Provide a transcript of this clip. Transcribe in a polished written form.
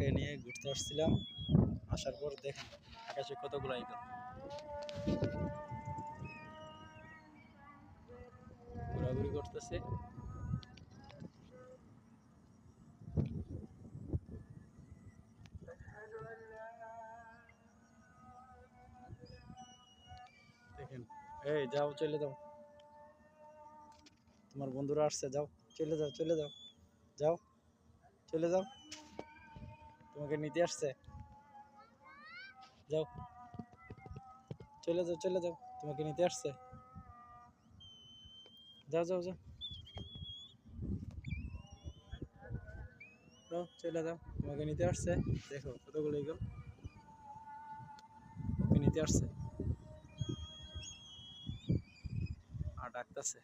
ইগলকে নিয়ে ঘুরতে আসছিলাম। আসার পর দেখেন আকাশে কতগুলো ইগল ঘোরাঘুরি করতেছে। দেখেন, এই যাও, চলে যাও, তোমার বন্ধুরা আসছে, যাও, চলে যাও, চলে যাও, যাও, চলে যাও, তোমাকে নিতে আসছে, যাও, চলে যাও, চলে যাও, তোমাকে নিতে আসছে, যাও, যাও, যাও, যাও, চলে যাও, তোমাকে নিতে আসছে। দেখো কতগুলো ইগল ওকে নিতে আসছে আর ডাকতেছে।